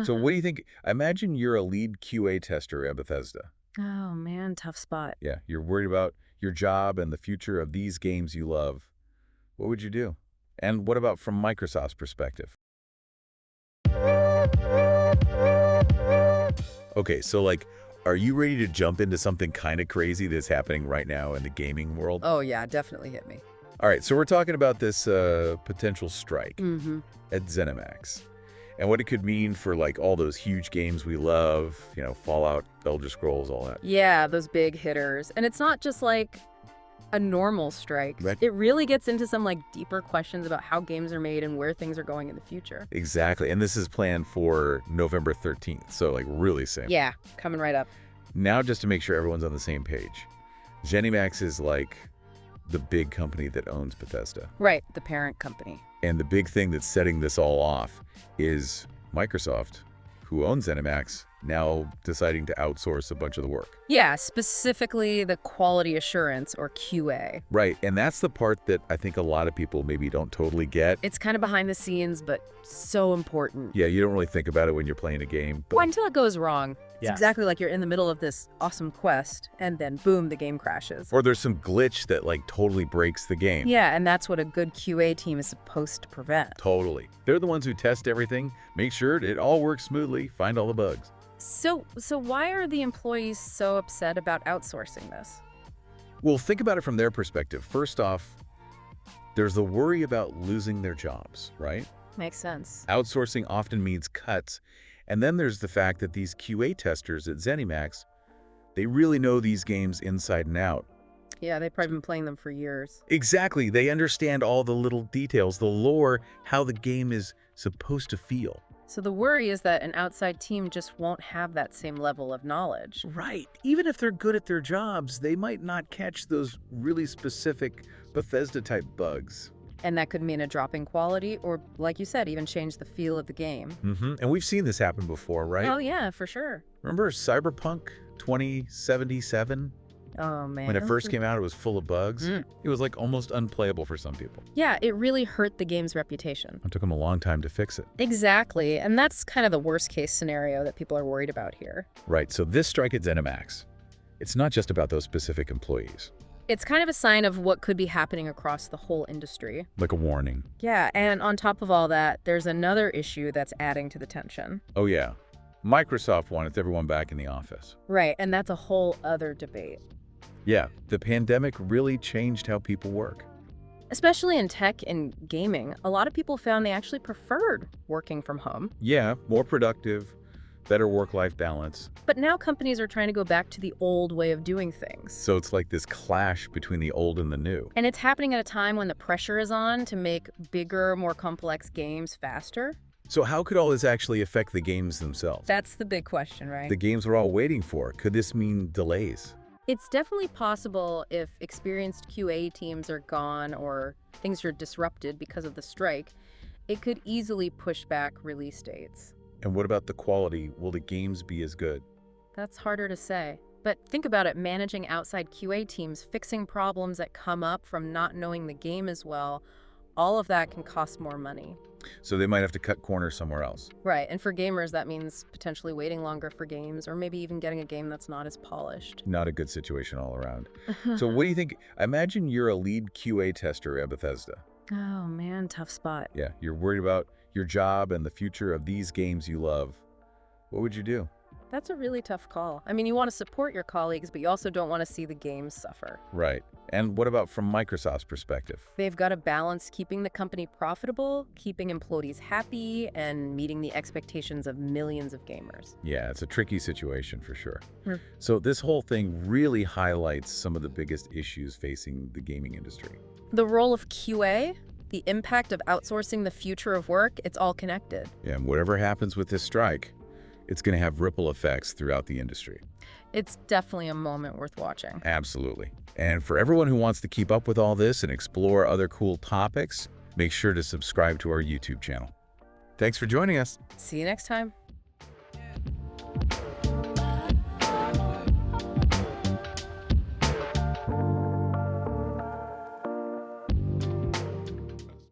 So what do you think? Imagine you're a lead QA tester at Bethesda. Oh man, tough spot. Yeah, you're worried about your job and the future of these games you love. What would you do? And what about from Microsoft's perspective? Okay, so like, are you ready to jump into something kind of crazy that's happening right now in the gaming world? Oh yeah, definitely hit me. All right, so we're talking about this potential strike Mm-hmm. at ZeniMax and what it could mean for like all those huge games we love, Fallout, Elder Scrolls, all that. Yeah, those big hitters. And it's not just like a normal strike. Right. It really gets into some like deeper questions about how games are made and where things are going in the future. Exactly, and this is planned for November 13th, so like really soon. Yeah, coming right up. Now, just to make sure everyone's on the same page, ZeniMax is like the big company that owns Bethesda. Right, the parent company. And the big thing that's setting this all off is Microsoft, who owns ZeniMax, now deciding to outsource a bunch of the work. Yeah, specifically the quality assurance or QA. Right, and that's the part that I think a lot of people maybe don't totally get. It's kind of behind the scenes, but so important. Yeah, you don't really think about it when you're playing a game. But Well, until it goes wrong. It's Yeah. exactly like you're in the middle of this awesome quest, and then boom, the game crashes. Or there's some glitch that like totally breaks the game. Yeah, and that's what a good QA team is supposed to prevent. Totally. They're the ones who test everything, make sure it all works smoothly, find all the bugs. So why are the employees so upset about outsourcing this? Well, think about it from their perspective. First off, there's the worry about losing their jobs, right? Makes sense. Outsourcing often means cuts. And then there's the fact that these QA testers at ZeniMax, they really know these games inside and out. Yeah, they've probably been playing them for years. Exactly. They understand all the little details, the lore, how the game is supposed to feel. So the worry is that an outside team just won't have that same level of knowledge. Right. Even if they're good at their jobs, they might not catch those really specific Bethesda-type bugs. And that could mean a drop in quality or, like you said, even change the feel of the game. And we've seen this happen before, right? Oh, yeah, for sure. Remember Cyberpunk 2077? Oh, man. When it first came out, it was full of bugs. Mm. It was like almost unplayable for some people. Yeah, it really hurt the game's reputation. It took them a long time to fix it. Exactly. And that's kind of the worst case scenario that people are worried about here. Right, so this strike at ZeniMax, it's not just about those specific employees. It's kind of a sign of what could be happening across the whole industry. Like a warning. Yeah, and on top of all that, there's another issue that's adding to the tension. Oh yeah, Microsoft wanted everyone back in the office. Right, and that's a whole other debate. Yeah, the pandemic really changed how people work. Especially in tech and gaming, a lot of people found they actually preferred working from home. Yeah, more productive, better work-life balance. But now companies are trying to go back to the old way of doing things. So it's like this clash between the old and the new. And it's happening at a time when the pressure is on to make bigger, more complex games faster. So how could all this actually affect the games themselves? That's the big question, right? The games we're all waiting for. Could this mean delays? It's definitely possible if experienced QA teams are gone or things are disrupted because of the strike, it could easily push back release dates. And what about the quality? Will the games be as good? That's harder to say. But think about it, managing outside QA teams, fixing problems that come up from not knowing the game as well, all of that can cost more money. So they might have to cut corners somewhere else. Right, and for gamers, that means potentially waiting longer for games, or maybe even getting a game that's not as polished. Not a good situation all around. So what do you think? Imagine you're a lead QA tester at Bethesda. Oh man, tough spot. Yeah, you're worried about your job and the future of these games you love. What would you do? That's a really tough call. I mean, you want to support your colleagues, but you also don't want to see the games suffer. Right. And what about from Microsoft's perspective? They've got to balance keeping the company profitable, keeping employees happy, and meeting the expectations of millions of gamers. Yeah, it's a tricky situation for sure. Mm. So this whole thing really highlights some of the biggest issues facing the gaming industry. The role of QA, the impact of outsourcing the future of work, it's all connected. Yeah, and whatever happens with this strike, it's going to have ripple effects throughout the industry. It's definitely a moment worth watching. Absolutely. And for everyone who wants to keep up with all this and explore other cool topics, make sure to subscribe to our YouTube channel. Thanks for joining us. See you next time.